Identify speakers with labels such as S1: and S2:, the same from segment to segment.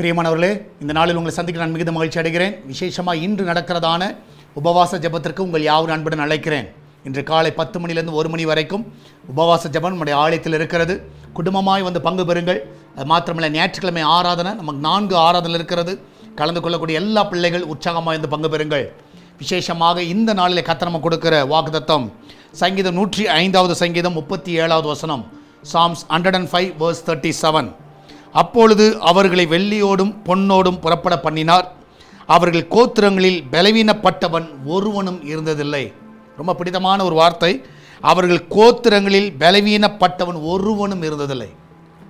S1: பிரியமானவர்களே, இந்த நாளில் உங்களை சந்திக்க நான் மிகுந்த மகிழ்ச்சி அடைகிறேன். விசேஷமாக இன்று நடக்கிறதான உபவாச ஜெபத்திற்கு உங்கள் யாவரும் அன்புடன் அழைக்கிறேன். இன்று காலை 10 மணிலேருந்து 1 மணி வரைக்கும் உபவாச ஜெபம் நம்முடைய ஆலயத்தில் இருக்கிறது. குடும்பமாய் வந்து பங்கு பெறுங்கள். அது மாத்திரமல்ல, ஞாயிற்றுக்கிழமை ஆராதனை, நமக்கு 4 ஆராதனை இருக்கிறது. கலந்து கொள்ளக்கூடிய எல்லா பிள்ளைகள் உற்சாகமாக வந்து பங்கு பெறுங்கள். விசேஷமாக இந்த நாளில் கர்த்தர் நமக்கு கொடுக்கிற வாக்குத்தத்தம் சங்கீதம் 105வது சங்கீதம் 37வது வசனம், சாம்ஸ் 105 verse 37. அப்பொழுது அவர்களை வெள்ளியோடும் பொன்னோடும் புறப்பட பண்ணினார், அவர்கள் கோத்திரங்களில் பலவீனப்பட்டவன் ஒருவனும் இருந்ததில்லை. ரொம்ப பிடித்தமான ஒரு வார்த்தை. அவர்கள் கோத்திரங்களில் பலவீனப்பட்டவன் ஒருவனும் இருந்ததில்லை.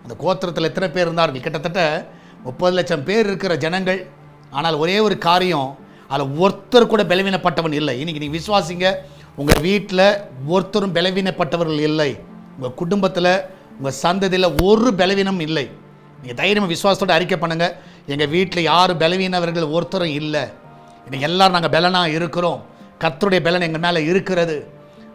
S1: அந்த கோத்திரத்தில் எத்தனை பேர் இருந்தார்கள்? கிட்டத்தட்ட 30 லட்சம் பேர் இருக்கிற ஜனங்கள். ஆனால் ஒரே ஒரு காரியம், அதில் ஒருத்தர் கூட பலவீனப்பட்டவன் இல்லை. இன்றைக்கி நீங்கள் விசுவாசிங்க, உங்கள் வீட்டில் ஒருத்தரும் பலவீனப்பட்டவர்கள் இல்லை. உங்கள் குடும்பத்தில், உங்கள் சந்ததியில் ஒரு பலவீனம் இல்லை. நீங்கள் தைரியமாக விசுவாசத்தோடு அறிக்கை பண்ணுங்கள், எங்கள் வீட்டில் யாரும் பலவீனவர்கள் ஒருத்தரும் இல்லை. இன்றைக்கி எல்லோரும் நாங்கள் பலனாக இருக்கிறோம். கர்த்தருடைய பலன் எங்கள் மேலே இருக்கிறது.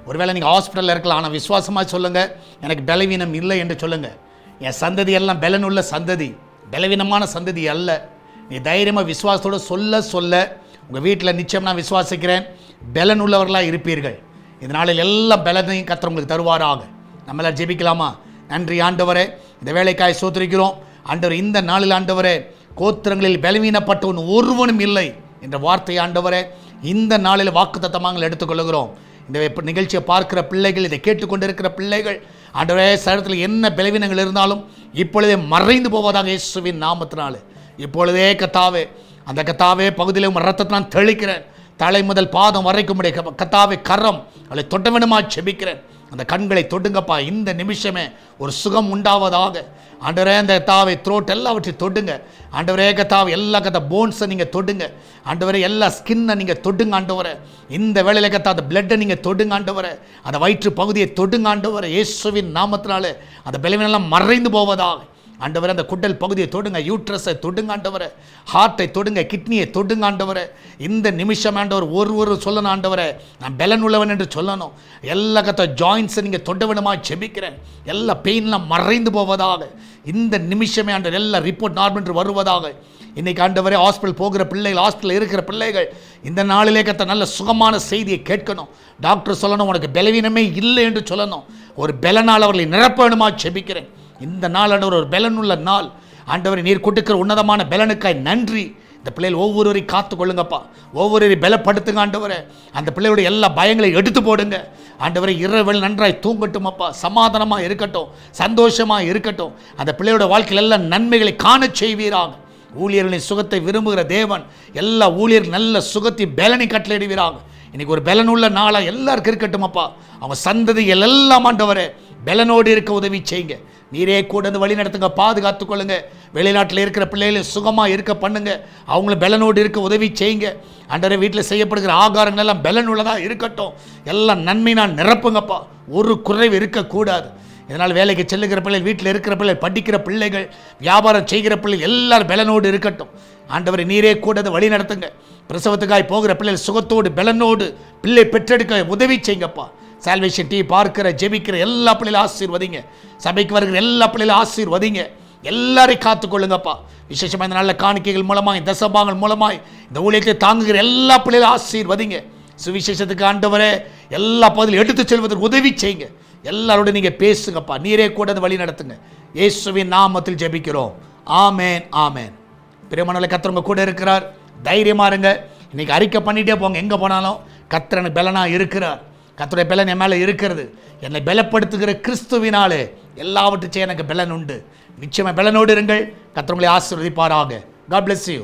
S1: ஒருவேளை நீங்கள் ஹாஸ்பிட்டலில் இருக்கலாம், ஆனால் விசுவாசமாக சொல்லுங்கள், எனக்கு பலவீனம் இல்லை என்று சொல்லுங்கள். என் சந்ததி எல்லாம் பலனுள்ள சந்ததி, பலவீனமான சந்ததி அல்ல. நீ தைரியமாக விசுவாசத்தோடு சொல்ல உங்கள் வீட்டில் நிச்சயம் நான் விசுவாசிக்கிறேன், பலன் உள்ளவர்களாக இருப்பீர்கள். இந்த நாளில் எல்லா பலனையும் கர்த்தர் உங்களுக்கு தருவாராக. நம்மளால் ஜெபிக்கலாமா? நன்றி ஆண்டவரே, இந்த வேலைக்காய் சோத்திரிக்கிறோம் ஆண்டவர். இந்த நாளில் ஆண்டவரே, கோத்திரங்களில் பலவீனப்பட்டவன் ஒருவனும் இல்லை என்ற வார்த்தை ஆண்டவரே இந்த நாளில் வாக்குத்தத்தமாக எடுத்துக்கொள்கிறோம். இந்த நிகழ்ச்சியை பார்க்கிற பிள்ளைகள், இதை கேட்டுக்கொண்டிருக்கிற பிள்ளைகள் ஆண்டவரே, சரீரத்தில் என்ன பலவீனங்கள் இருந்தாலும் இப்பொழுதே மறைந்து போவதாக இயேசுவின் நாமத்தினாலே. இப்பொழுதே கர்த்தாவே, அந்த கர்த்தாவே பகுதியில் உங்கள் ரத்தத்தை நான் தெளிக்கிறேன். தலை முதல் பாதம் வரைக்கும் உடைய கர்த்தாவே கரம் அவளை தொட்ட வேணுமா செபிக்கிறேன். அந்த கண்களை தொடுங்கப்பா. இந்த நிமிஷமே ஒரு சுகம் உண்டாவதாக ஆண்டவரே. அந்த கர்த்தாவே த்ரோட் எல்லாவற்றையும் தொடுங்க ஆண்டவரே. கர்த்தாவே எல்லா போன்ஸை நீங்கள் தொடுங்க ஆண்டவரே. எல்லா ஸ்கின்னை நீங்கள் தொடுங்க ஆண்டவரே. இந்த வேளையில் கர்த்தா அந்த பிளட்டை நீங்கள் தொடுங்க ஆண்டவரே. அந்த வயிற்று பகுதியை தொடுங்க ஆண்டவரே. இயேசுவின் நாமத்தினாலே அந்த பலவீனெல்லாம் மறைந்து போவதாக ஆண்டவரே. அந்த குடல் பகுதியை தொடுங்க, யூட்ரஸை தொடுங்க ஆண்டவரே, ஹார்ட்டை தொடுங்க, கிட்னியை தொடுங்க ஆண்டவரே. இந்த நிமிஷம் ஆண்டவர் ஒரு சொல்லணும் ஆண்டவரே, நான் பலன் உள்ளவன் என்று சொல்லணும். எல்லா ஜாயின்ஸை நீங்கள் தொட விடமா செபிக்கிறேன். எல்லா பெயின்லாம் மறைந்து போவதாக இந்த நிமிஷமே ஆண்டவர். எல்லா ரிப்போர்ட் நார்மல் என்று வருவதாக. இன்றைக்கி ஆண்டவரே, ஹாஸ்பிட்டல் போகிற பிள்ளைகள், ஹாஸ்பிட்டலில் இருக்கிற பிள்ளைகள் இந்த நாளிலே நல்ல சுகமான செய்தியை கேட்கணும். டாக்டர் சொல்லணும், உனக்கு பலவீனமே இல்லை என்று சொல்லணும். ஒரு பலனால் அவர்களை நிரப்ப வேணுமா செபிக்கிறேன். இந்த நாள் ஆண்டவர் ஒரு பலனுள்ள நாள் ஆண்டவரை. நீர் கொடுக்கிற உன்னதமான பலனுக்காய் நன்றி. இந்த பிள்ளைகள் ஒவ்வொருவரையும் காத்து கொள்ளுங்கப்பா, ஒவ்வொருவரையும் பலப்படுத்துங்க ஆண்டவரை. அந்த பிள்ளையோட எல்லா பயங்களையும் எடுத்து போடுங்க ஆண்டவரை. இரவில் நன்றாய் தூங்கட்டும் அப்பா, சமாதானமாக இருக்கட்டும், சந்தோஷமாக இருக்கட்டும். அந்த பிள்ளையோட வாழ்க்கையில் எல்லா நன்மைகளை காண செய்வீராக. ஊழியர்களின் சுகத்தை விரும்புகிற தேவன் எல்லா ஊழியர்கள் நல்ல சுகத்தை பலனை கட்டளையிடுவீராக. இன்றைக்கி ஒரு பலனுள்ள நாளாக எல்லாருக்கும் இருக்கட்டும் அப்பா. அவங்க சந்ததிகள் எல்லாம் ஆண்டவரே பலனோடு இருக்க உதவி செய்யுங்க. நீரே கூட வந்து வழி நடத்துங்க, பாதுகாத்துக் கொள்ளுங்க. வெளிநாட்டில் இருக்கிற பிள்ளைகளை சுகமாக இருக்க பண்ணுங்க, அவங்களும் பலனோடு இருக்க உதவி செய்யுங்க ஆண்டவரே. வீட்டில் செய்யப்படுகிற ஆகாரங்கள் எல்லாம் பலன் உள்ளதாக இருக்கட்டும். எல்லாம் நன்மை நான் நிரப்புங்கப்பா, ஒரு குறைவு இருக்கக்கூடாது. இதனால் வேலைக்கு செல்லுகிற பிள்ளைகள், வீட்டில் இருக்கிற பிள்ளைகள், படிக்கிற பிள்ளைகள், வியாபாரம் செய்கிற பிள்ளைகள் எல்லாரும் பலனோடு இருக்கட்டும் ஆண்டவரை. நீரே கூட வழி நடத்துங்க. பிரசவத்துக்காய் போகிற பிள்ளைகள் சுகத்தோடு பலனோடு பிள்ளை பெற்றெடுக்க உதவி செய்யுங்கப்பா. சால்வேஷன் டிவி பார்க்கிற ஜெபிக்கிற எல்லா பிள்ளைகளும் ஆசீர்வதிங்க. சபைக்கு வருகிற எல்லா பிள்ளைகளும் ஆசீர்வதிங்க. எல்லாரையும் காத்துக்கொள்ளுங்கப்பா. விசேஷமாக இந்த நல்ல காணிக்கைகள் மூலமாய், தசபாங்கள் மூலமாய் இந்த ஊழியத்தை தாங்குகிற எல்லா பிள்ளைகளும் ஆசீர்வதிங்க. சுவிசேஷத்துக்கு ஆண்டவரே எல்லா பகுதியிலும் எடுத்து செல்வதற்கு உதவி செய்யுங்க. எல்லாரோட நீங்கள் பேசுங்கப்பா. நீரே கூட வழி நடத்துங்க. இயேசுவின் நாமத்தில் ஜெபிக்கிறோம். ஆமேன், ஆமேன். பிரியமானவர்களே, கர்த்தர் உங்க கூட இருக்கிறார். தைரியமாக இருங்க. இன்றைக்கி அறிக்கை பண்ணிகிட்டே போங்க. எங்கே போனாலும் கர்த்தர் எனக்கு பலனாக இருக்கிறார். கர்த்தருடைய பலன் என் மேலே இருக்கிறது. என்னை பலப்படுத்துகிற கிறிஸ்துவினாலே எல்லாவற்றையும் எனக்கு பலன் உண்டு. நிச்சயமாக பலனோடு இருங்கள். கர்த்தர் உங்களை ஆசீர்வதிப்பாராக. God bless you.